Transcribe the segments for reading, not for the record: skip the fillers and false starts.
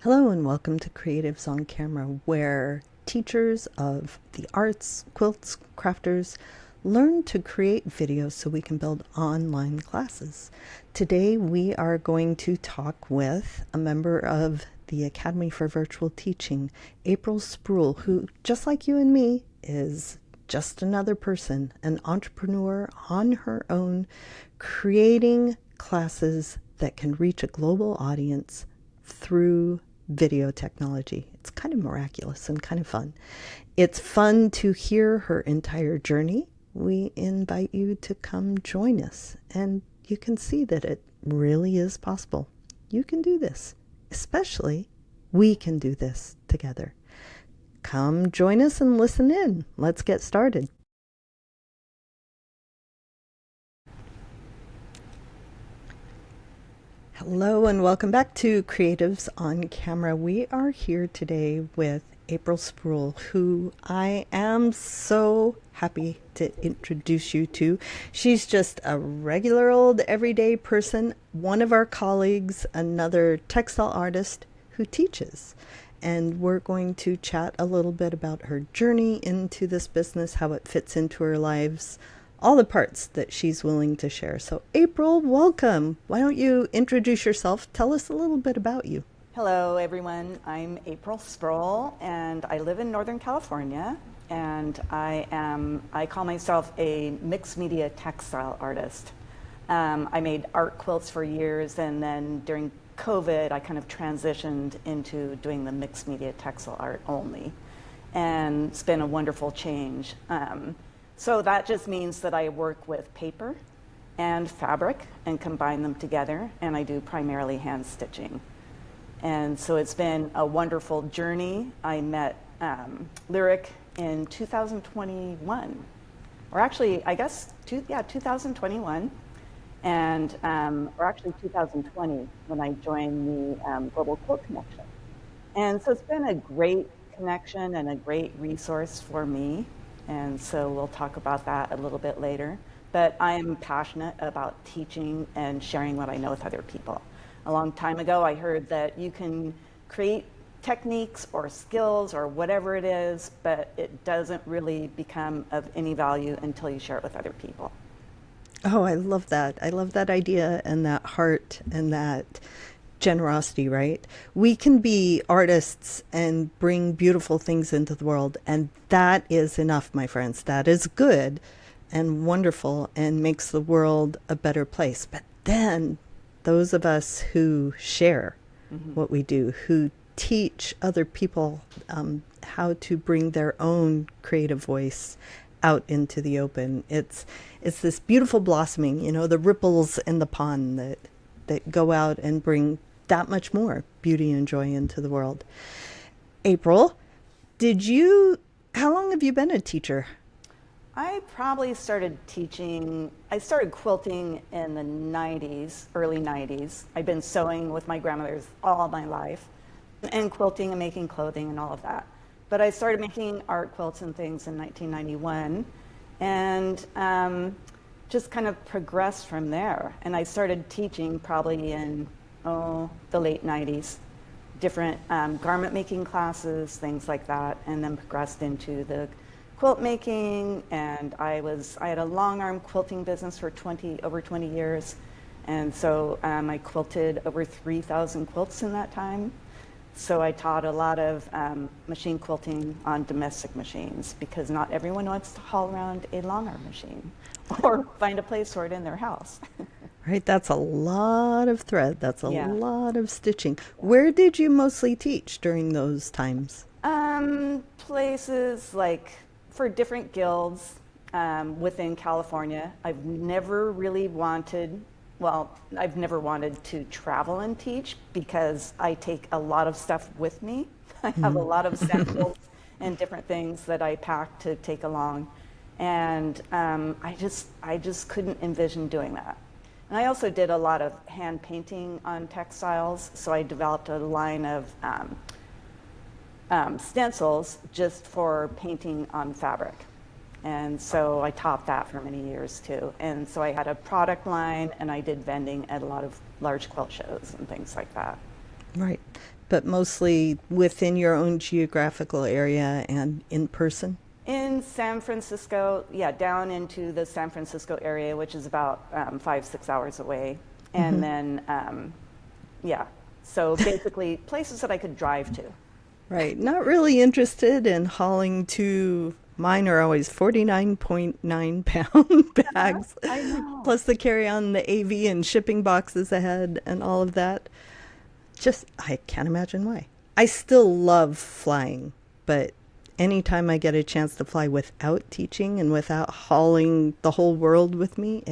Hello and welcome to Creatives on Camera, where teachers of the arts, quilts, crafters learn to create videos so we can build online classes. Today we are going to talk with a member of the Academy for Virtual Teaching, April Sproule, who, just like you and me, is just another person, an entrepreneur on her own, creating classes that can reach a global audience through video technology. It's kind of miraculous and kind of fun. It's fun to hear her entire journey. We invite you to come join us, and you can see that it really is possible. You can do this, especially we can do this together. Come join us and listen in. Let's get started. Hello and welcome back to Creatives on Camera. We are here today with April Sproule, who I am so happy to introduce you to. She's just a regular old everyday person, one of our colleagues, another textile artist who teaches. And we're going to chat a little bit about her journey into this business, how it fits into her lives, all the parts that she's willing to share. So April, welcome. Why don't you introduce yourself? Tell us a little bit about you. Hello, everyone. I'm April Sproule, and I live in Northern California. And I call myself a mixed media textile artist. I made art quilts for years, and then during COVID, I kind of transitioned into doing the mixed media textile art only. And it's been a wonderful change. So that just means that I work with paper and fabric and combine them together, and I do primarily hand stitching. And so it's been a wonderful journey. I met Lyric in 2021, or actually, I guess, 2021, and or actually 2020 when I joined the Global Quilt Connection. And so it's been a great connection and a great resource for me. And so we'll talk about that a little bit later. But I am passionate about teaching and sharing what I know with other people. A long time ago, I heard that you can create techniques or skills or whatever it is, but it doesn't really become of any value until you share it with other people. Oh, I love that. I love that idea and that heart and that generosity, right? We can be artists and bring beautiful things into the world, and that is enough, my friends. That is good and wonderful and makes the world a better place. But then those of us who share what we do, who teach other people how to bring their own creative voice out into the open, it's this beautiful blossoming, the ripples in the pond that go out and bring that much more beauty and joy into the world. April, how long have you been a teacher? I probably started quilting in the 90s, early 90s. I've been sewing with my grandmothers all my life, and quilting and making clothing and all of that. But I started making art quilts and things in 1991, and just kind of progressed from there. And I started teaching probably in the late 90s, different garment making classes, things like that, and then progressed into the quilt making. And I had a long arm quilting business for over 20 years. And so I quilted over 3,000 quilts in that time. So I taught a lot of machine quilting on domestic machines, because not everyone wants to haul around a long arm machine or find a place for it in their house. Right, that's a lot of thread. That's a Yeah. lot of stitching. Where did you mostly teach during those times? Places like for different guilds within California. I've never wanted to travel and teach, because I take a lot of stuff with me. I have a lot of samples and different things that I pack to take along. And I just couldn't envision doing that. And I also did a lot of hand painting on textiles, so I developed a line of stencils just for painting on fabric. And so I taught that for many years too. And so I had a product line, and I did vending at a lot of large quilt shows and things like that. Right. But mostly within your own geographical area and in person? In San Francisco, yeah, down into the San Francisco area, which is about 5, 6 hours away. And then, yeah, so basically places that I could drive to. Right. Not really interested in hauling two, mine are always 49.9 pound bags, I know. plus the carry on the AV and shipping boxes ahead and all of that. Just, I can't imagine why. I still love flying, but anytime I get a chance to fly without teaching and without hauling the whole world with me,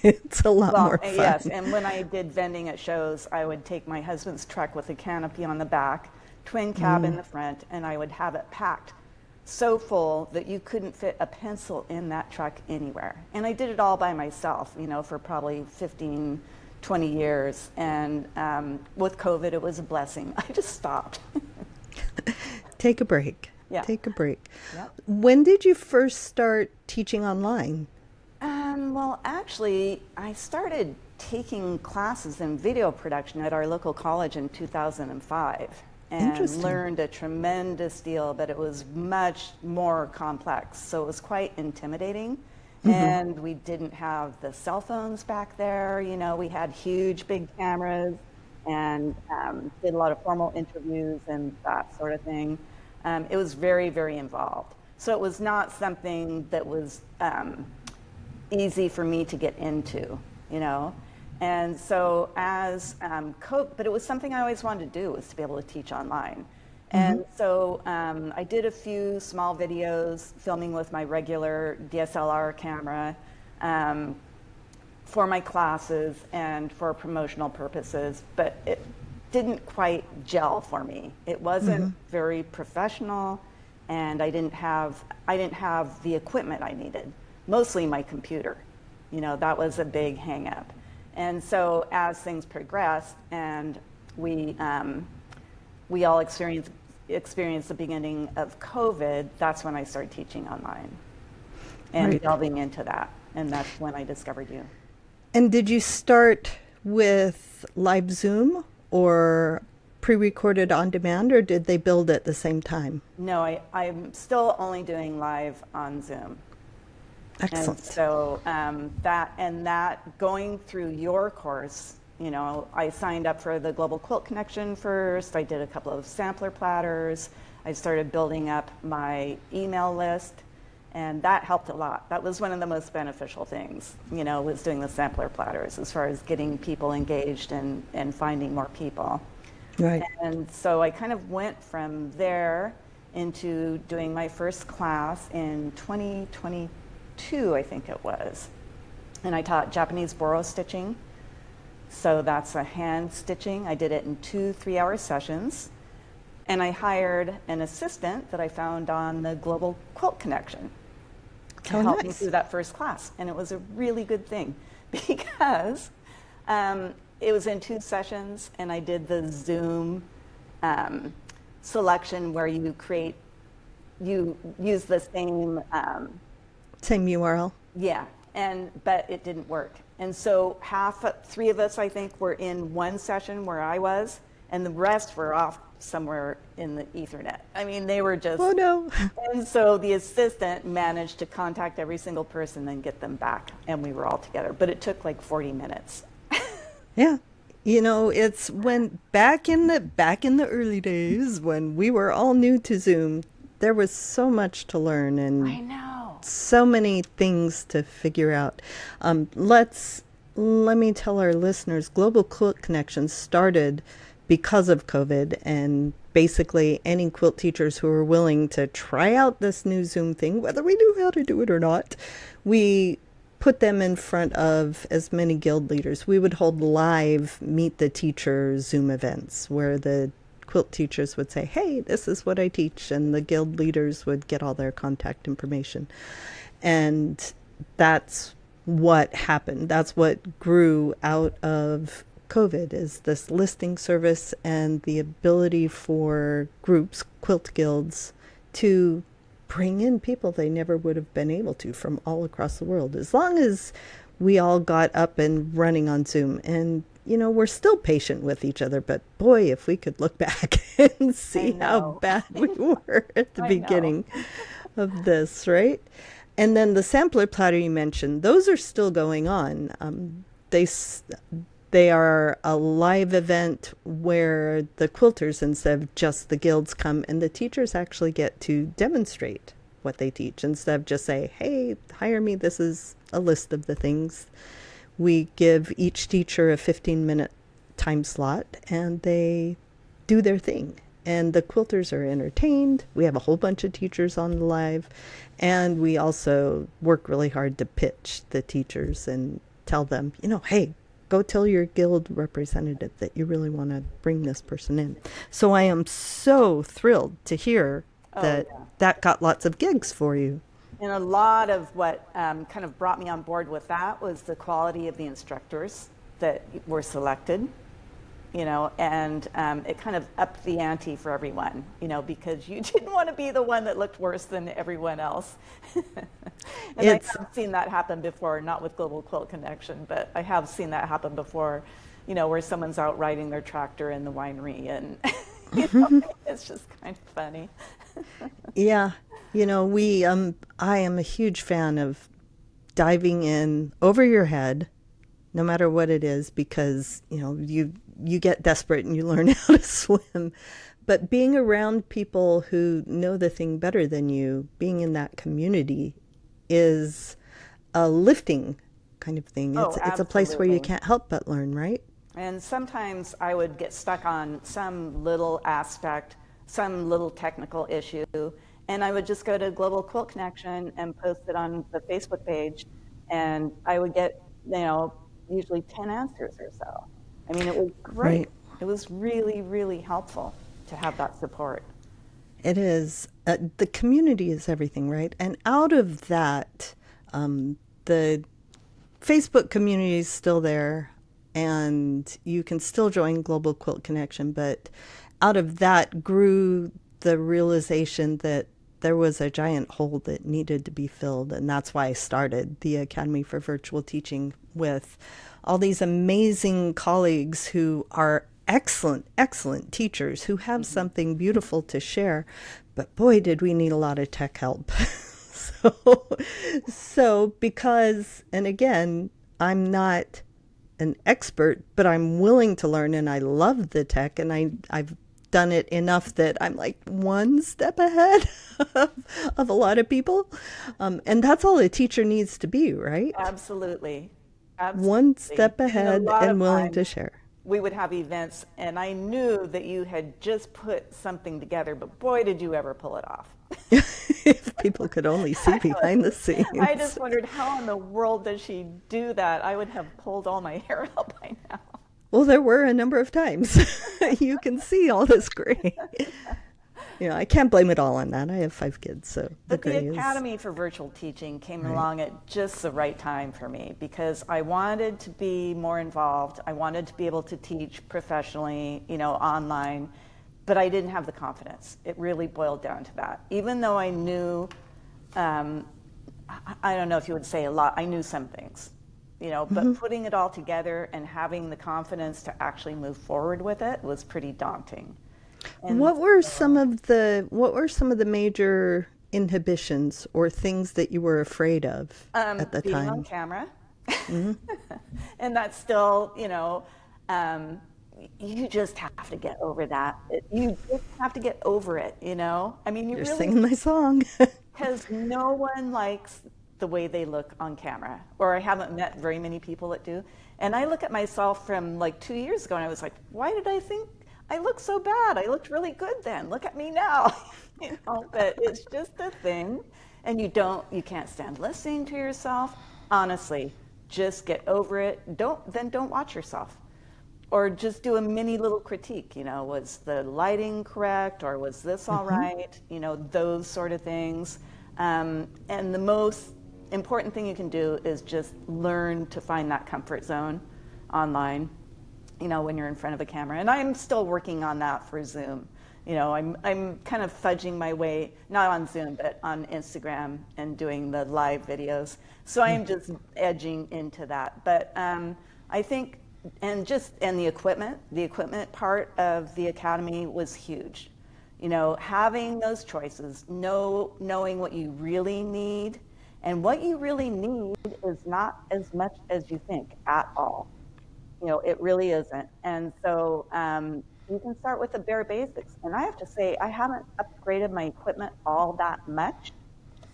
it's a lot Well, more fun. yes, and when I did vending at shows, I would take my husband's truck with a canopy on the back, twin cab in the front, and I would have it packed so full that you couldn't fit a pencil in that truck anywhere. And I did it all by myself, for probably 15, 20 years. And with COVID, it was a blessing. I just stopped. Take a break. Yeah. Take a break. Yep. When did you first start teaching online? Well, actually, I started taking classes in video production at our local college in 2005 and Interesting. learned a tremendous deal, but it was much more complex. So it was quite intimidating. And we didn't have the cell phones back there. We had huge, big cameras and did a lot of formal interviews and that sort of thing. It was very, very involved. So it was not something that was easy for me to get into, And so but it was something I always wanted to do, was to be able to teach online. And so I did a few small videos filming with my regular DSLR camera for my classes and for promotional purposes, but it didn't quite gel for me. It wasn't very professional, and I didn't have the equipment I needed. Mostly my computer, that was a big hang up. And so as things progressed and we all experienced the beginning of COVID, that's when I started teaching online and Right. delving into that. And that's when I discovered you. And did you start with live Zoom or pre-recorded on demand, or did they build at the same time? No, I'm still only doing live on Zoom. Excellent. And so that going through your course, I signed up for the Global Quilt Connection first. I did a couple of sampler platters. I started building up my email list, and that helped a lot. That was one of the most beneficial things, was doing the sampler platters as far as getting people engaged and finding more people. Right. And so I kind of went from there into doing my first class in 2022, I think it was. And I taught Japanese boro stitching. So that's a hand stitching. I did it in 2 3-hour sessions. And I hired an assistant that I found on the Global Quilt Connection to Oh, help me nice. through that first class. And it was a really good thing because it was in 2 sessions, and I did the Zoom selection where you use the same, Same URL. yeah, but it didn't work. And so 3 of us, I think, were in one session where I was, and the rest were off somewhere in the Ethernet. I mean, they were just, Oh no. and so the assistant managed to contact every single person and get them back, and we were all together. But it took like 40 minutes. Yeah. It's when back in the early days when we were all new to Zoom, there was so much to learn I and know. so many things to figure out. Let me tell our listeners, Global Quilt Connection started because of COVID, and basically any quilt teachers who were willing to try out this new Zoom thing, whether we knew how to do it or not, we put them in front of as many guild leaders. We would hold live Meet the Teacher Zoom events where the quilt teachers would say, hey, this is what I teach, and the guild leaders would get all their contact information. And that's what happened. That's what grew out of COVID, is this listing service and the ability for groups, quilt guilds, to bring in people they never would have been able to from all across the world, as long as we all got up and running on Zoom. And we're still patient with each other, but boy, if we could look back and I see how know. bad we were at the I know. beginning of this, right? And then the sampler platter you mentioned, those are still going on. They are a live event where the quilters, instead of just the guilds, come and the teachers actually get to demonstrate what they teach instead of just say, hey, hire me, this is a list of the things. We give each teacher a 15-minute time slot and they do their thing. And the quilters are entertained. We have a whole bunch of teachers on the live. And we also work really hard to pitch the teachers and tell them, hey, go tell your guild representative that you really want to bring this person in. So I am so thrilled to hear Oh, that yeah. that got lots of gigs for you. And a lot of what kind of brought me on board with that was the quality of the instructors that were selected, and it kind of upped the ante for everyone, because you didn't want to be the one that looked worse than everyone else. And I It's have seen that happen before, not with Global Quilt Connection, but I have seen that happen before, where someone's out riding their tractor in the winery and, it's just kind of funny. Yeah, we I am a huge fan of diving in over your head, no matter what it is, because you get desperate and you learn how to swim. But being around people who know the thing better than you, being in that community, is a lifting kind of thing. Oh, It's a place where you absolutely. can't help but learn, right? And sometimes I would get stuck on some little aspect, some little technical issue, and I would just go to Global Quilt Connection and post it on the Facebook page, and I would get, usually 10 answers or so. I mean, it was great. Right. It was really, really helpful to have that support. It is. The community is everything, right? And out of that, the Facebook community is still there, and you can still join Global Quilt Connection. But out of that grew the realization that there was a giant hole that needed to be filled. And that's why I started the Academy for Virtual Teaching with all these amazing colleagues who are excellent, excellent teachers who have Hmm. something beautiful to share. But boy, did we need a lot of tech help. so, so because, and again, I'm not an expert, but I'm willing to learn and I love the tech and I've done it enough that I'm like one step ahead of a lot of people. And that's all a teacher needs to be, right? Absolutely. One Absolutely. step And a ahead lot and of willing to times share. we would have events, and I knew that you had just put something together, but boy, did you ever pull it off. If people could only see behind the I scenes. just wondered, how in the world does she do that? I would have pulled all my hair out by now. Well, there were a number of times. You can see all this gray. I can't blame it all on that. I have 5 kids, so the But the gray is Academy for Virtual Teaching came right. along at just the right time for me because I wanted to be more involved. I wanted to be able to teach professionally, online, but I didn't have the confidence. It really boiled down to that. Even though I knew, um, I don't know if you would say a lot, I knew some things, but putting it all together and having the confidence to actually move forward with it was pretty daunting. And What were some of the major inhibitions or things that you were afraid of at the being on time? camera, and that's still, you just have to get over that. You just have to get over it, I mean, you You're really, singing my song. because no one likes the way they look on camera, or I haven't met very many people that do. And I look at myself from like 2 years ago, and I was like, why did I think I looked so bad? I looked really good then. Look at me now. But it's just a thing, and you can't stand listening to yourself. Honestly, just get over it. Don't watch yourself. Or just do a mini little critique, was the lighting correct, or was this all right? Those sort of things. And the most important thing you can do is just learn to find that comfort zone online, when you're in front of a camera. And I'm still working on that for Zoom. I'm kind of fudging my way, not on Zoom, but on Instagram and doing the live videos. So I'm just edging into that. But I think And the equipment part of the academy was huge. You know, having those choices, knowing what you really need, and what you really need is not as much as you think at all. You know, it really isn't. And so you can start with the bare basics. And I have to say, I haven't upgraded my equipment all that much.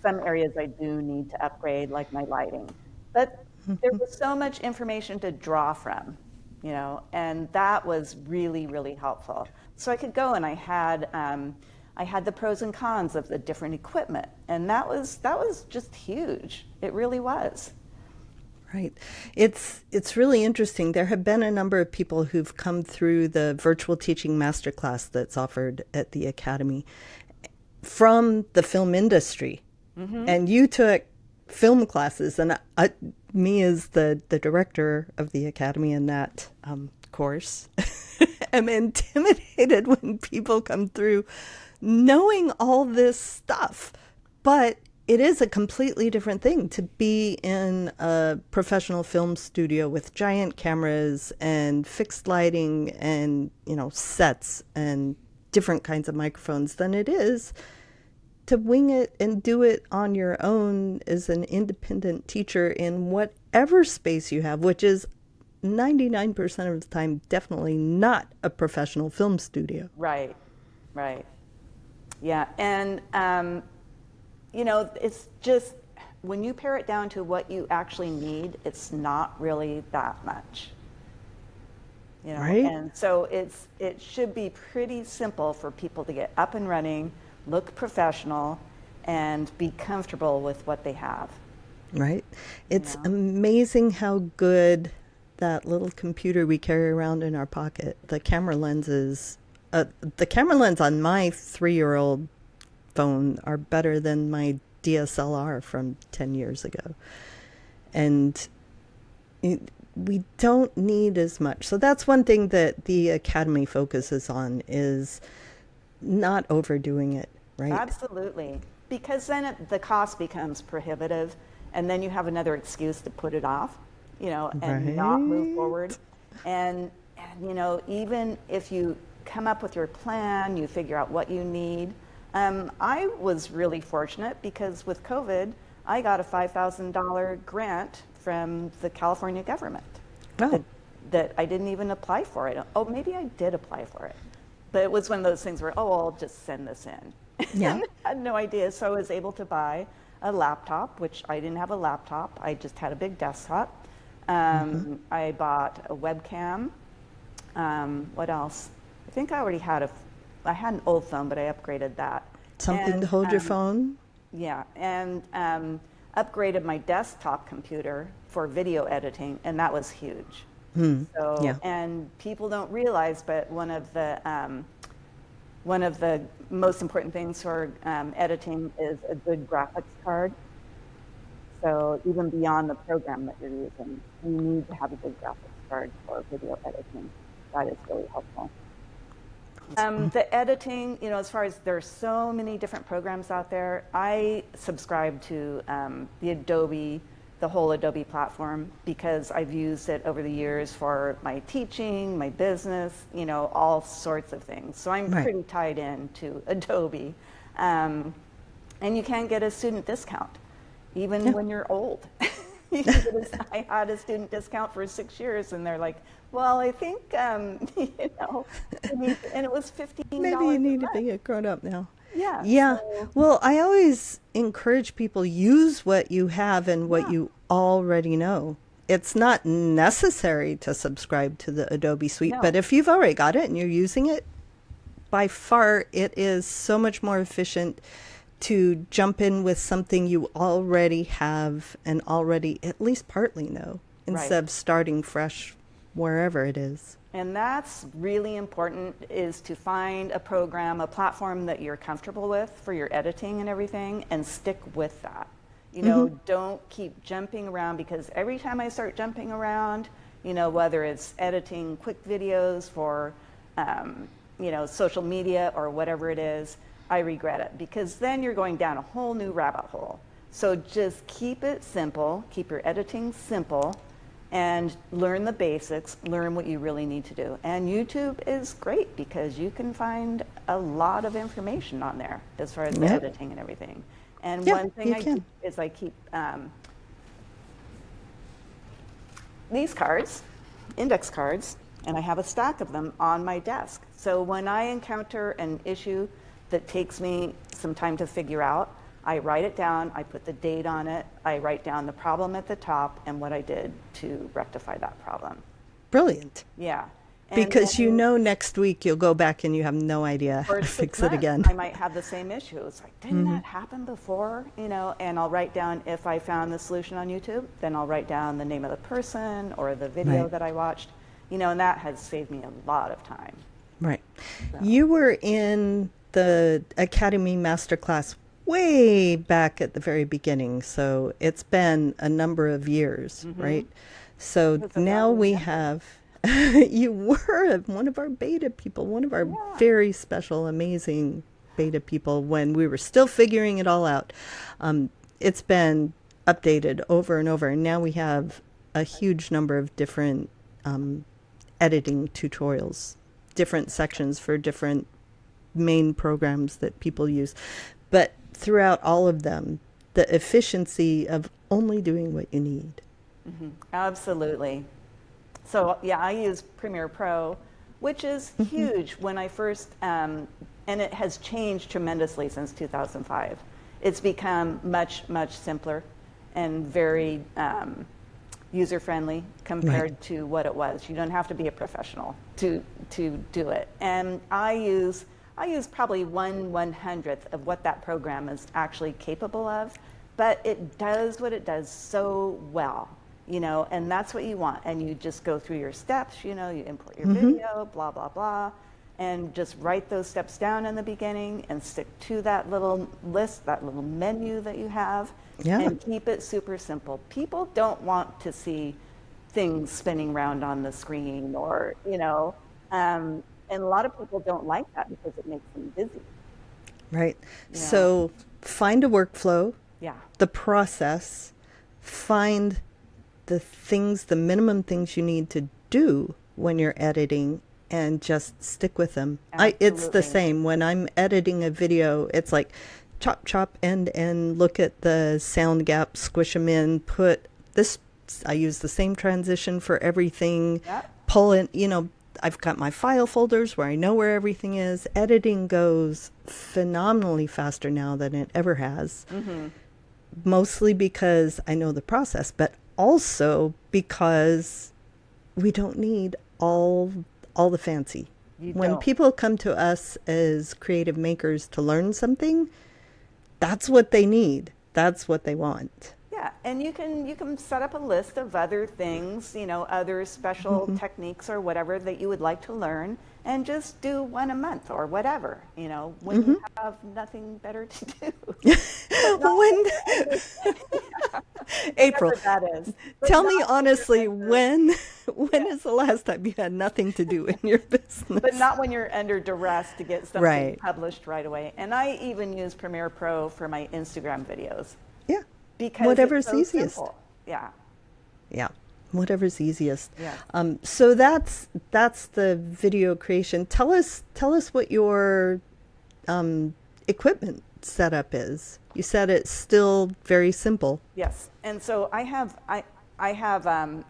Some areas I do need to upgrade, like my lighting. But there was so much information to draw from, you know, and that was really, really helpful. So I could go and I had the pros and cons of the different equipment, and that was just huge. It really was. Right. It's really interesting. There have been a number of people who've come through the virtual teaching masterclass that's offered at the Academy from the film industry. And you took film classes, and me as the director of the Academy in that course, am intimidated when people come through knowing all this stuff. But it is a completely different thing to be in a professional film studio with giant cameras and fixed lighting and, you know, sets and different kinds of microphones than it is to wing it and do it on your own as an independent teacher in whatever space you have, which is 99% of the time definitely not a professional film studio. Right, right. Yeah, and you know, it's just when you pare it down to what you actually need, it's not really that much. You know, Right? and so it should be pretty simple for people to get up and running, look professional, and be comfortable with what they have. Right? It's know? amazing how good that little computer we carry around in our pocket, the camera lenses, the camera lens on my 3-year-old phone are better than my DSLR from 10 years ago. And we don't need as much. So that's one thing that the Academy focuses on, is not overdoing it, right? Absolutely. Because then the cost becomes prohibitive, and then you have another excuse to put it off, you know, and not move forward. And, you know, even if you come up with your plan, you figure out what you need. I was really fortunate because with COVID, I got a $5,000 grant from the California government that I didn't even apply for it. Oh, maybe I did apply for it. But it was one of those things where, oh, I'll just send this in. Yeah. I had no idea. So I was able to buy a laptop, which I didn't have a laptop. I just had a big desktop. I bought a webcam. What else? I think I already had I had an old phone, but I upgraded that. Something to hold your phone? Yeah, and upgraded my desktop computer for video editing, and that was huge. So, yeah. And people don't realize, but one of the most important things for editing is a good graphics card. So even beyond the program that you're using, you need to have a good graphics card for video editing. That is really helpful. The editing, you know, as far as there's so many different programs out there, I subscribe to the whole Adobe platform, because I've used it over the years for my teaching, my business, you know, all sorts of things. So I'm pretty tied in to Adobe. And you can get a student discount, even when you're old. I had a student discount for 6 years, and they're like, well, I think, you know, and it was $15. Maybe you need to be a grown up now. Yeah. Yeah. So, Well, I always encourage people, use what you have and what you already know. It's not necessary to subscribe to the Adobe suite, but if you've already got it and you're using it, by far it is so much more efficient to jump in with something you already have and already at least partly know, instead of starting fresh wherever it is. And that's really important, is to find a program, a platform that you're comfortable with for your editing and everything, and stick with that. You know, don't keep jumping around, because every time I start jumping around, you know, whether it's editing quick videos for, you know, social media or whatever it is, I regret it, because then you're going down a whole new rabbit hole. So just keep it simple, keep your editing simple, and learn the basics, learn what you really need to do. And YouTube is great because you can find a lot of information on there as far as the Yep. editing and everything. And Yeah, one thing you I do can. is I keep these cards, index cards, and I have a stack of them on my desk. So when I encounter an issue that takes me some time to figure out, I write it down, I put the date on it, I write down the problem at the top and what I did to rectify that problem. Brilliant. Yeah. And Because you then know next week you'll go back and you have no idea how for to 6 fix it months, again. I might have the same issue. It's like, didn't that happen before? You know, and I'll write down if I found the solution on YouTube, then I'll write down the name of the person or the video Right. that I watched, you know, and that has saved me a lot of time. Right. So, You were in the Academy Masterclass way back at the very beginning, so it's been a number of years, right? So It's a now founding we member. have, you were one of our beta people, one of our Yeah. very special, amazing beta people when we were still figuring it all out. It's been updated over and over, and now we have a huge number of different editing tutorials, different sections for different main programs that people use. But throughout all of them, the efficiency of only doing what you need. Absolutely. So yeah, I use Premiere Pro, which is huge when I first, and it has changed tremendously since 2005. It's become much, much simpler and very user-friendly compared to what it was. You don't have to be a professional to do it. And I use probably 1/100th of what that program is actually capable of, but it does what it does so well, you know, and that's what you want. And you just go through your steps, you know, you import your video, blah, blah, blah, and just write those steps down in the beginning and stick to that little list, that little menu that you have, Yeah. and keep it super simple. People don't want to see things spinning around on the screen or, you know, and a lot of people don't like that because it makes them busy. Right. You know? So find a workflow, Yeah. the process, find the things, the minimum things you need to do when you're editing, and just stick with them. It's the Absolutely. same when I'm editing a video. It's like chop, chop, and look at the sound gaps, squish them in, put this. I use the same transition for everything. Yep. Pull in, you know, I've got my file folders where I know where everything is. Editing goes phenomenally faster now than it ever has. Mostly because I know the process, but also because we don't need all the fancy. You When don't. people come to us as creative makers to learn something, that's what they need. That's what they want. Yeah, and you can set up a list of other things, you know, other special techniques or whatever that you would like to learn, and just do one a month or whatever, you know, when you have nothing better to do. When April, Whatever that is. But tell me not when you're honestly, under- when is the last time you had nothing to do in your business? But not when you're under duress to get something Right. published right away. And I even use Premiere Pro for my Instagram videos Yeah. because Whatever's it's so easiest. simple. Yeah. Yeah, whatever's easiest. Yeah. So that's the video creation. Tell us what your equipment setup is. You said it's still very simple. Yes, and so I have I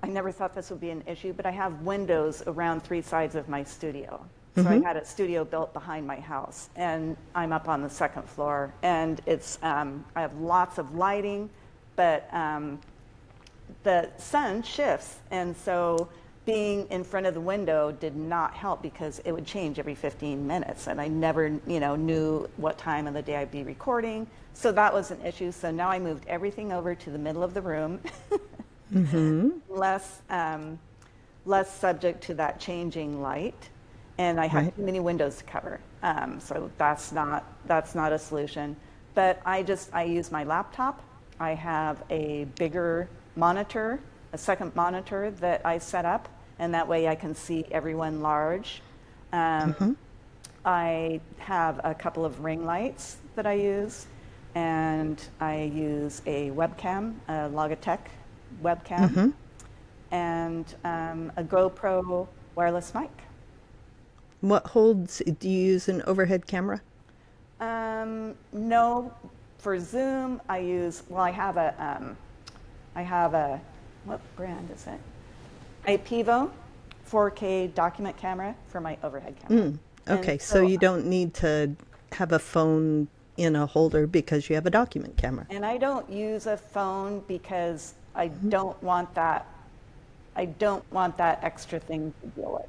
never thought this would be an issue, but I have windows around 3 sides of my studio. So I had a studio built behind my house, and I'm up on the 2nd floor, and it's I have lots of lighting, but the sun shifts, and so being in front of the window did not help because it would change every 15 minutes, and I never, you know, knew what time of the day I'd be recording. So that was an issue. So now I moved everything over to the middle of the room, less subject to that changing light, and I have Right. too many windows to cover. So that's not a solution. But I use my laptop. I have a bigger monitor, a second monitor that I set up, and that way I can see everyone large. I have a couple of ring lights that I use, and I use a webcam, a Logitech webcam. and a GoPro wireless mic. What holds, do you use an overhead camera? No, for Zoom, I have a, what brand is it? A Pivo 4K document camera for my overhead camera. Okay, And so you don't need to have a phone in a holder because you have a document camera. And I don't use a phone because I don't want that. I don't want that extra thing to deal with.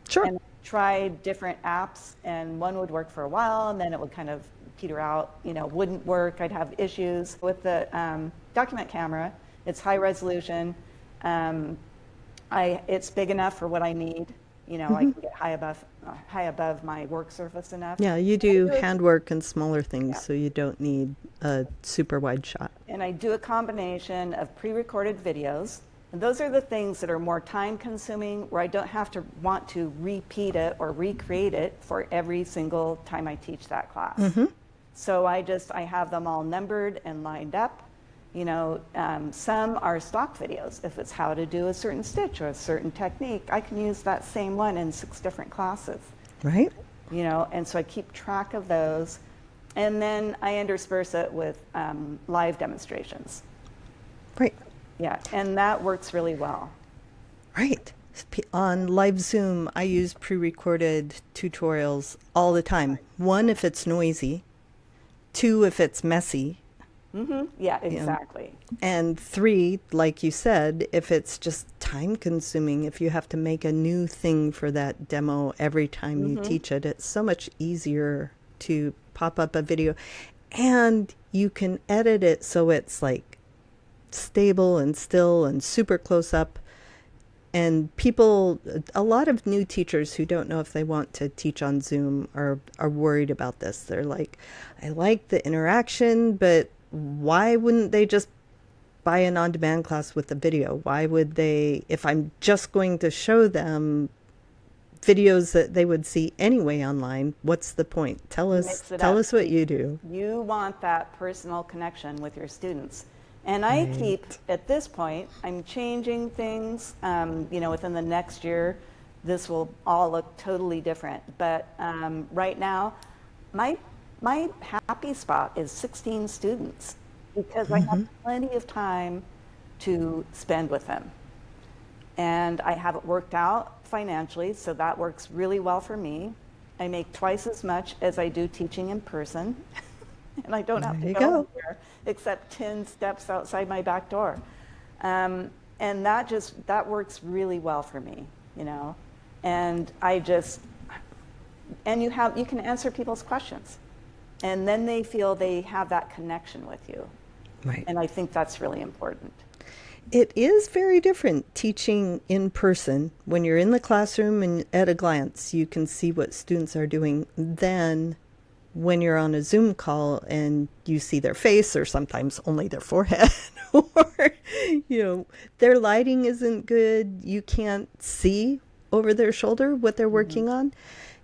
Sure. And I tried different apps, and one would work for a while, and then it would kind of peter out. Wouldn't work. I'd have issues with the document camera. It's high resolution. It's big enough for what I need. I can get high above my work surface enough. Yeah, you do handwork and smaller things, so you don't need a super wide shot. And I do a combination of pre-recorded videos. And those are the things that are more time consuming, where I don't have to want to repeat it or recreate it for every single time I teach that class. So I have them all numbered and lined up. Some are stock videos. If it's how to do a certain stitch or a certain technique, I can use that same one in 6 different classes. Right. And so I keep track of those. And then I intersperse it with live demonstrations. Right. Yeah, and that works really well. Right. On live Zoom, I use pre-recorded tutorials all the time. 1, if it's noisy. 2, if it's messy. Yeah, exactly. And 3, like you said, if it's just time consuming, if you have to make a new thing for that demo every time you teach it, it's so much easier to pop up a video. And you can edit it so it's like stable and still and super close up. And a lot of new teachers who don't know if they want to teach on Zoom are worried about this. They're like, I like the interaction, but why wouldn't they just buy an on-demand class with the video? Why would they, if I'm just going to show them videos that they would see anyway online, what's the point? Tell us what you do. You want that personal connection with your students. And I keep, at this point, I'm changing things. Within the next year, this will all look totally different. But right now, my happy spot is 16 students, because I have plenty of time to spend with them. And I have it worked out financially, so that works really well for me. I make twice as much as I do teaching in person. And I don't have to go anywhere except 10 steps outside my back door. And that works really well for me, And you can answer people's questions. And then they feel they have that connection with you. Right. And I think that's really important. It is very different teaching in person. When you're in the classroom and at a glance, you can see what students are doing, than when you're on a Zoom call and you see their face, or sometimes only their forehead, or, their lighting isn't good. You can't see over their shoulder what they're working on.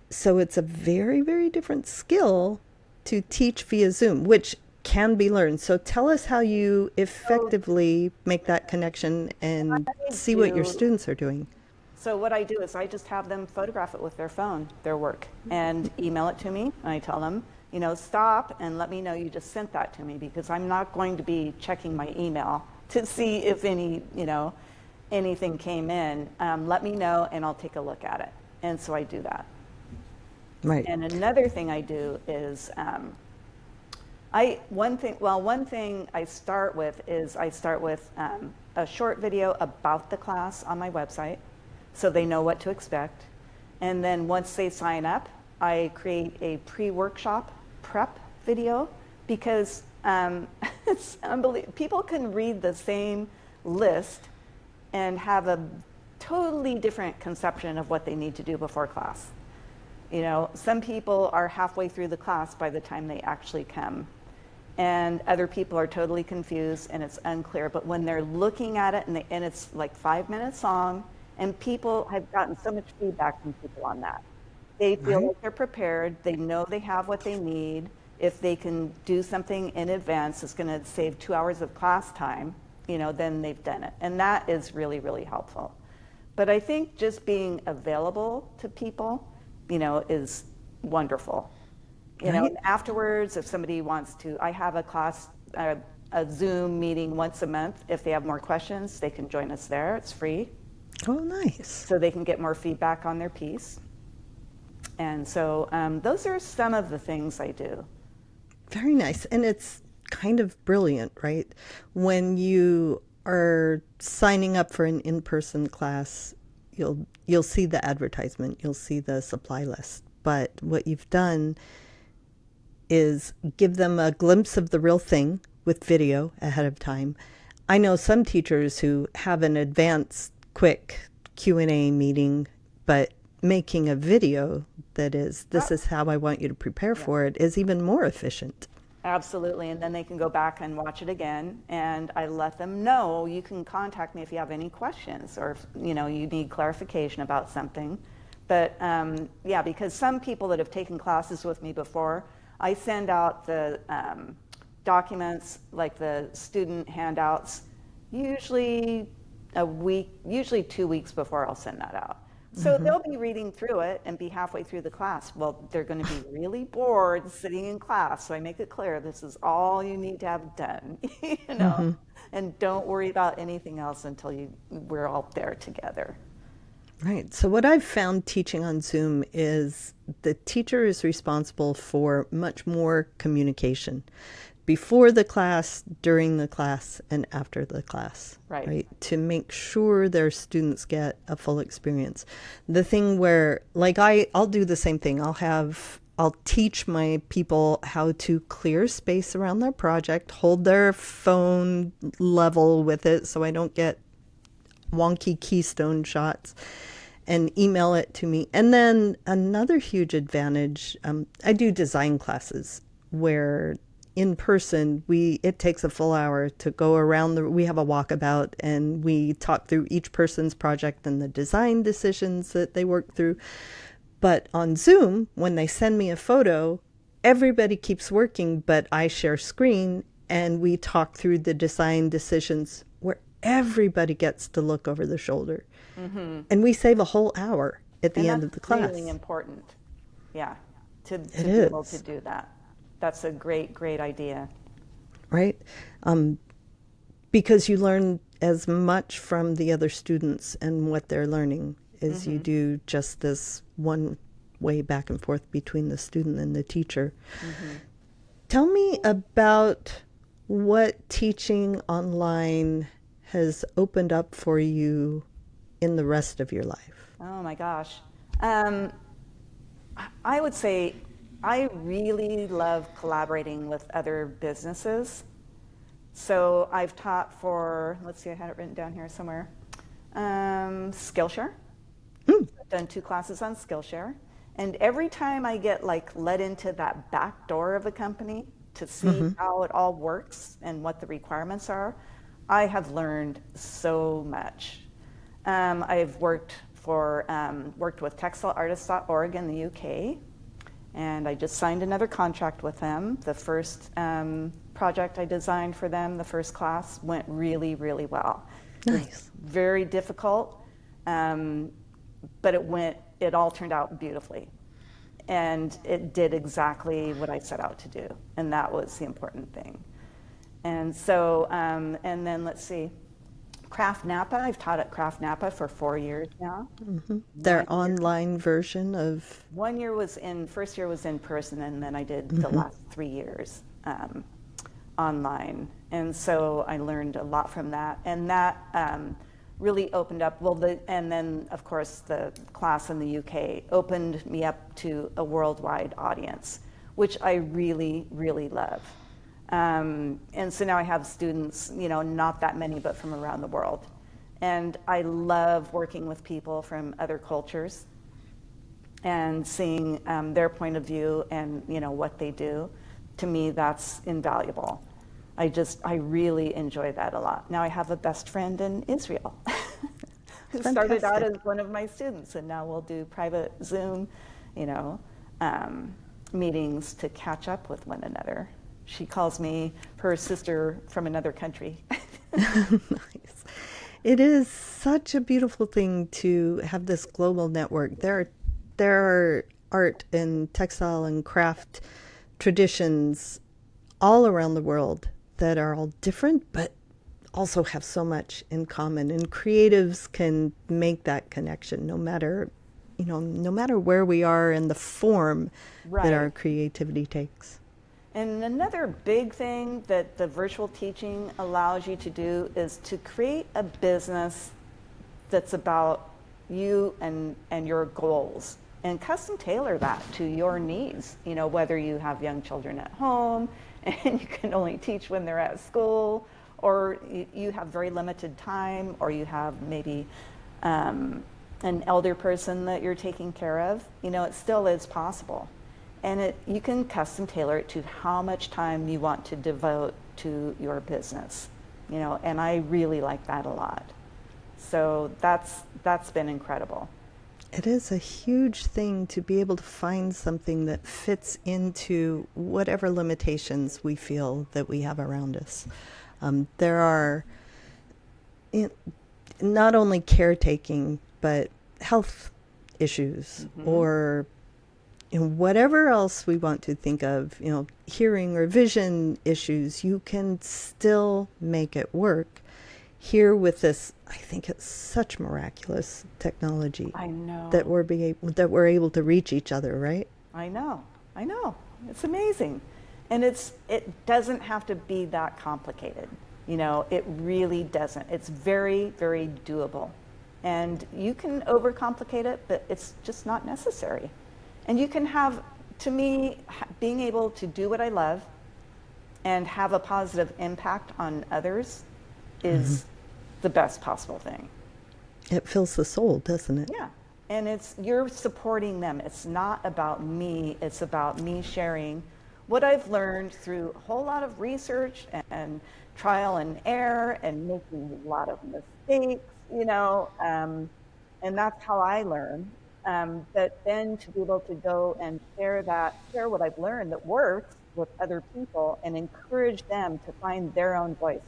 So it's a very, very different skill to teach via Zoom, which can be learned. So tell us how you effectively make that connection and see what your students are doing. So what I do is I just have them photograph it with their phone, their work, and email it to me. And I tell them, stop and let me know you just sent that to me, because I'm not going to be checking my email to see if anything came in. Let me know and I'll take a look at it. And so I do that. Right. And another thing I do is one thing I start with is a short video about the class on my website, so they know what to expect. And then once they sign up, I create a pre-workshop prep video, because it's unbelievable. People can read the same list and have a totally different conception of what they need to do before class. Some people are halfway through the class by the time they actually come. And other people are totally confused and it's unclear. But when they're looking at it, and it's like 5 minutes long, and people have gotten so much feedback from people on that. They feel like they're prepared. They know they have what they need. If they can do something in advance, it's going to save 2 hours of class time. then they've done it. And that is really, really helpful. But I think just being available to people, is wonderful. Right. And afterwards, if somebody wants to, I have a class, a Zoom meeting once a month. If they have more questions, they can join us there. It's free. Oh, nice. So they can get more feedback on their piece. And so those are some of the things I do. Very nice. And it's kind of brilliant, right? When you are signing up for an in-person class, you'll see the advertisement, you'll see the supply list. But what you've done is give them a glimpse of the real thing with video ahead of time. I know some teachers who have an advanced, quick Q&A meeting, but making a video that is, this is how I want you to prepare for it, is even more efficient. Absolutely. And then they can go back and watch it again. And I let them know, you can contact me if you have any questions or if, you need clarification about something. But because some people that have taken classes with me before, I send out the documents, like the student handouts, usually a week, usually 2 weeks before I'll send that out. So they'll be reading through it and be halfway through the class. Well, they're going to be really bored sitting in class. So I make it clear, this is all you need to have done, and don't worry about anything else until we're all there together. Right. So what I've found teaching on Zoom is the teacher is responsible for much more communication before the class, during the class, and after the class. Right. To make sure their students get a full experience. The thing where, like, I'll do the same thing. I'll teach my people how to clear space around their project, hold their phone level with it so I don't get wonky keystone shots, and email it to me. And then another huge advantage, I do design classes where in person, it takes a full hour to go around we have a walkabout and we talk through each person's project and the design decisions that they work through. But on Zoom, when they send me a photo, everybody keeps working, but I share screen and we talk through the design decisions where everybody gets to look over the shoulder. And we save a whole hour at the end of the class. That's really important. Yeah, to be It is. able to do that. That's a great, great idea. Right? Because you learn as much from the other students and what they're learning as you do just this one way back and forth between the student and the teacher. Tell me about what teaching online has opened up for you in the rest of your life. Oh my gosh. I would say I really love collaborating with other businesses. So I've taught for, let's see, I had it written down here somewhere, Skillshare. I've done 2 classes on Skillshare. And every time I get let into that back door of a company to see how it all works and what the requirements are, I have learned so much. I've worked with textileartists.org in the UK, and I just signed another contract with them. The first project I designed for them, the first class, went really, really well. Nice. It was very difficult, but it all turned out beautifully. And it did exactly what I set out to do, and that was the important thing. And so, and then let's see, Craft Napa, I've taught at Craft Napa for 4 years now. Their online version of... First year was in person, and then I did the last 3 years online. And so I learned a lot from that. And that really opened up, and then of course the class in the UK opened me up to a worldwide audience, which I really, really love. And so now I have students, not that many, but from around the world. And I love working with people from other cultures and seeing their point of view and, what they do. To me, that's invaluable. I really enjoy that a lot. Now I have a best friend in Israel who started out as one of my students, and now we'll do private Zoom, meetings to catch up with one another. She calls me her sister from another country. Nice. It is such a beautiful thing to have this global network. There are art and textile and craft traditions all around the world that are all different, but also have so much in common. And creatives can make that connection no matter where we are in the form that our Right. creativity takes. And another big thing that the virtual teaching allows you to do is to create a business that's about you and your goals and custom tailor that to your needs. Whether you have young children at home and you can only teach when they're at school, or you have very limited time, or you have maybe an elder person that you're taking care of, it still is possible. And you can custom tailor it to how much time you want to devote to your business, and I really like that a lot. So that's been incredible. It is a huge thing to be able to find something that fits into whatever limitations we feel that we have around us. There are in, not only caretaking, but health issues or whatever else we want to think of, hearing or vision issues, you can still make it work. Here with this, I think it's such miraculous technology I that know. we're able to reach each other, right? I know. I know. It's amazing. And it doesn't have to be that complicated. It really doesn't. It's very, very doable. And you can overcomplicate it, but it's just not necessary. And you can have, to me, being able to do what I love and have a positive impact on others is the best possible thing. It fills the soul, doesn't it? Yeah. And you're supporting them. It's not about me. It's about me sharing what I've learned through a whole lot of research and trial and error and making a lot of mistakes, and that's how I learn. But then to be able to go and share what I've learned that works with other people and encourage them to find their own voice.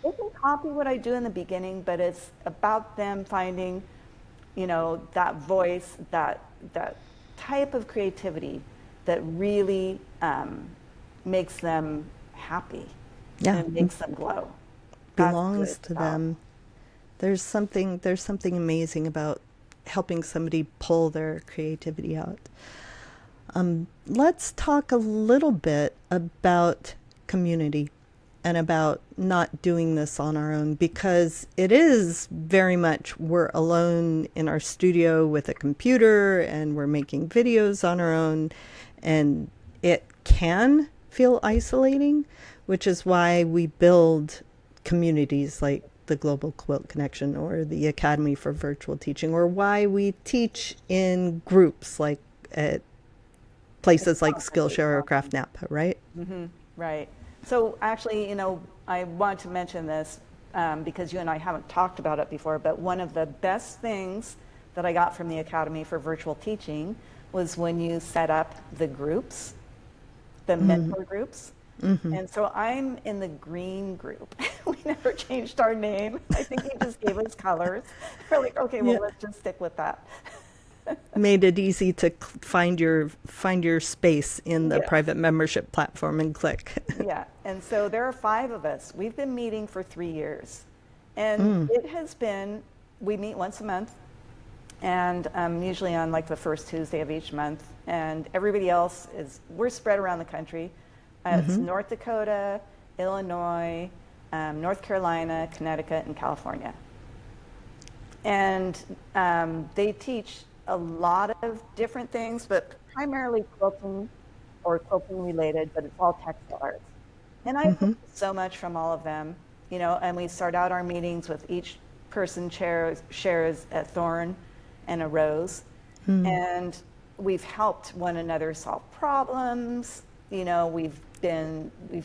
They can copy what I do in the beginning, but it's about them finding, that voice, that type of creativity that really makes them happy Yeah, and makes them glow. That's what belongs it's to about. them. There's something amazing about helping somebody pull their creativity out. Let's talk a little bit about community and about not doing this on our own, because it is very much we're alone in our studio with a computer and we're making videos on our own, and it can feel isolating, which is why we build communities like the Global Quilt Connection or the Academy for Virtual Teaching, or why we teach in groups like at It's places like awesome. Skillshare or Craft Napa, right? Right. So actually, I want to mention this because you and I haven't talked about it before, but one of the best things that I got from the Academy for Virtual Teaching was when you set up the groups, the mentor groups. And so I'm in the green group. We never changed our name. I think he just gave us colors. We're like, okay, well, Yeah. let's just stick with that. Made it easy to find your space in the Yes. private membership platform and click. Yeah, and so there are 5 of us. We've been meeting for 3 years. And it has been, we meet once a month, and usually on like the first Tuesday of each month. And everybody else we're spread around the country. It's North Dakota, Illinois, North Carolina, Connecticut, and California. And they teach a lot of different things, but primarily quilting or quilting related, but it's all textile arts. And I learned so much from all of them, and we start out our meetings with each person shares a thorn and a rose. And we've helped one another solve problems. We've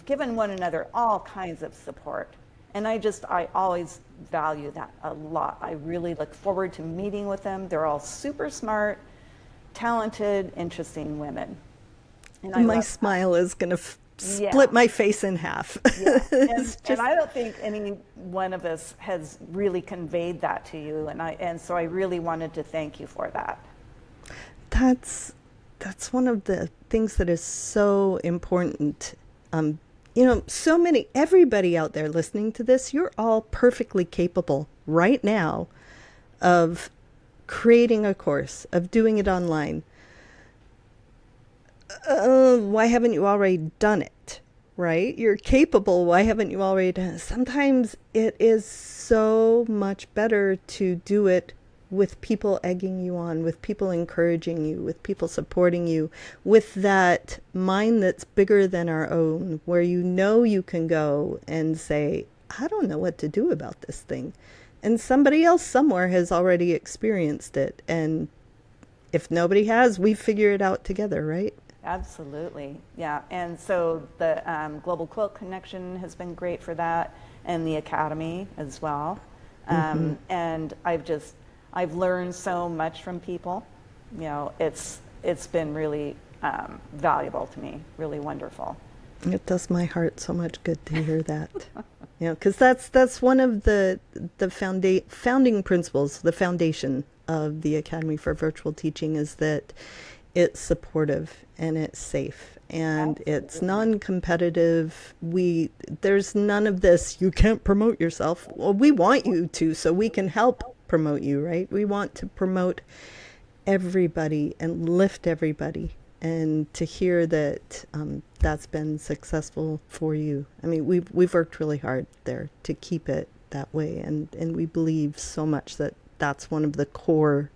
given one another all kinds of support. And I always value that a lot. I really look forward to meeting with them. They're all super smart, talented, interesting women. And I My love that. smile is going to split Yeah. my face in half. Yeah, It's and just I don't think any one of us has really conveyed that to you, and so I really wanted to thank you for that. that's that's one of the things that is so important. Um, you know, so many everybody out there listening to this, you're all perfectly capable right now of creating a course, of doing it online. Why haven't you already done it? Right? You're capable. Why haven't you already done it? Sometimes it is so much better to do it with people egging you on, with people encouraging you, with people supporting you, with that mind that's bigger than our own, where you know you can go and say, I don't know what to do about this thing. And somebody else somewhere has already experienced it. And if nobody has, we figure it out together, right? Absolutely, yeah. And so the Global Quilt Connection has been great for that, and the Academy as well. And I've learned so much from people. You know, it's been really valuable to me, really wonderful. It does my heart so much good to hear that. You know, because that's one of the founding principles, the foundation of the Academy for Virtual Teaching is that it's supportive and it's safe and it's Absolutely. non-competitive. There's none of this, you can't promote yourself. Well, we want you to so we can help promote you, right? We want to promote everybody and lift everybody. And to hear that that's been successful for you. I mean, we've worked really hard there to keep it that way, and we believe so much that that's one of the core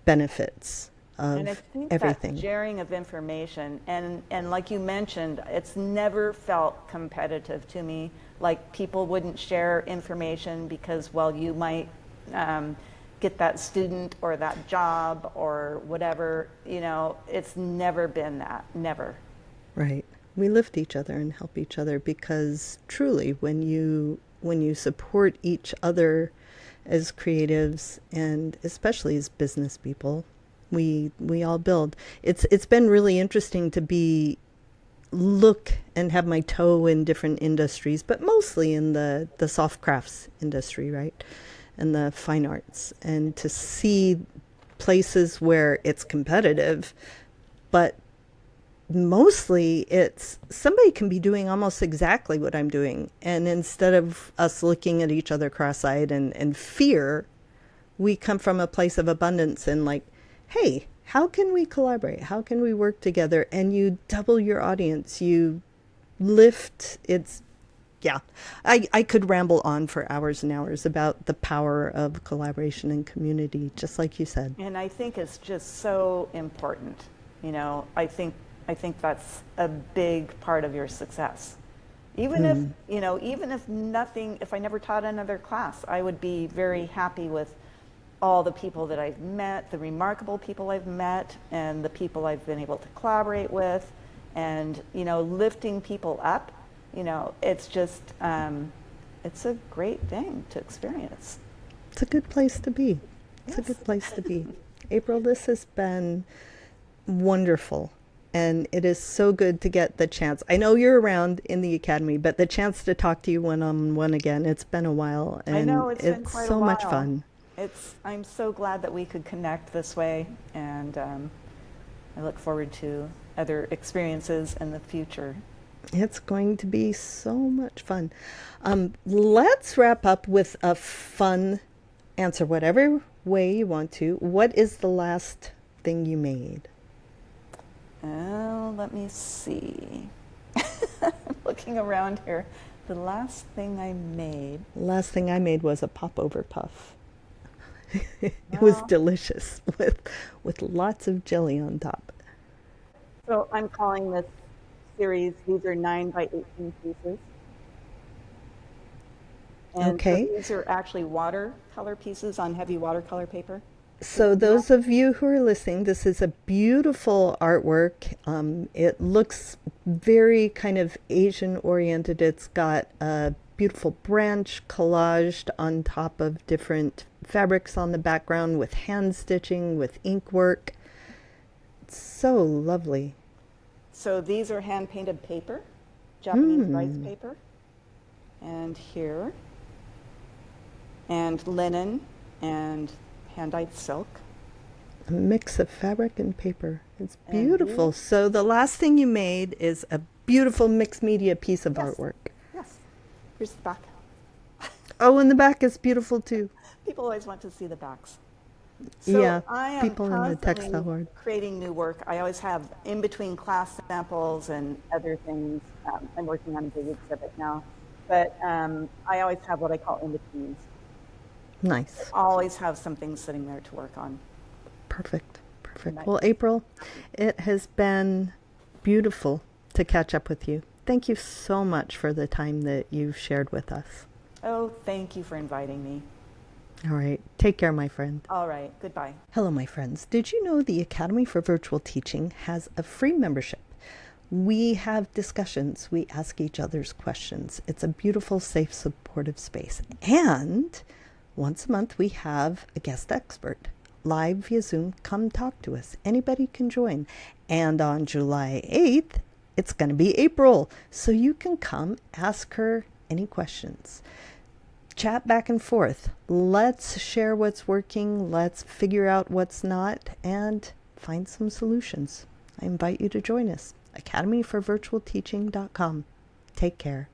benefits And I of think that everything. sharing of information, and like you mentioned, it's never felt competitive to me. Like people wouldn't share information because, well, you might get that student or that job or whatever. You know, it's never been that, never. Right. We lift each other and help each other because truly when you support each other as creatives and especially as business people, we all build. It's been really interesting to be look and have my toe in different industries, but mostly in the soft crafts industry, right? And the fine arts, and to see places where it's competitive, but mostly it's somebody can be doing almost exactly what I'm doing. And instead of us looking at each other cross-eyed and fear, we come from a place of abundance and like, hey, how can we collaborate? How can we work together? And you double your audience. You lift it's yeah. I could ramble on for hours and hours about the power of collaboration and community, just like you said. And I think it's just so important. You know, I think that's a big part of your success. Even if, you know, even if nothing, if I never taught another class, I would be very happy with all the people that I've met, the remarkable people I've met, and the people I've been able to collaborate with, and, you know, lifting people up. You know, it's just, it's a great thing to experience. It's a good place to be. It's a Yes. good place to be. April, this has been wonderful. And it is so good to get the chance. I know you're around in the academy, but the chance to talk to you one on one again, it's been a while I and know it's been it's quite a so much while. fun. I'm so glad that we could connect this way, and I look forward to other experiences in the future. It's going to be so much fun. Let's wrap up with a fun answer, whatever way you want to. What is the last thing you made? Oh, let me see. Looking around here, the last thing I made. The last thing I made was a popover puff. It was Well, delicious with lots of jelly on top. so I'm calling this series, these are 9 by 18 pieces. And so Okay. these are actually watercolor pieces on heavy watercolor paper. So those of you who are listening, this is a beautiful artwork. It looks very kind of Asian oriented. It's got a beautiful branch collaged on top of different fabrics on the background with hand stitching, with ink work. It's so lovely. So these are hand-painted paper, Japanese rice paper. And here, and linen and hand-dyed silk. A mix of fabric and paper. It's And beautiful. these- So the last thing you made is a beautiful mixed media piece of Yes. artwork. Yes, here's the back. Oh, and the back is beautiful too. People always want to see the backs. So Yeah, I am people in the constantly textile world. creating new work. I always have in between class samples and other things. I'm working on a big exhibit now, but I always have what I call in betweens. Nice. Always have something sitting there to work on. Perfect. Perfect. Nice. Well, April, it has been beautiful to catch up with you. Thank you so much for the time that you've shared with us. Oh, thank you for inviting me. All right. Take care, my friend. All right, goodbye. Hello, my friends. Did you know the Academy for Virtual Teaching has a free membership? We have discussions. We ask each other's questions. It's a beautiful, safe, supportive space. And once a month, we have a guest expert live via Zoom. Come talk to us. Anybody can join. And on July 8th, it's going to be April. So you can come ask her any questions. Chat back and forth. Let's share what's working. Let's figure out what's not and find some solutions. I invite you to join us. academyforvirtualteaching.com. Take care.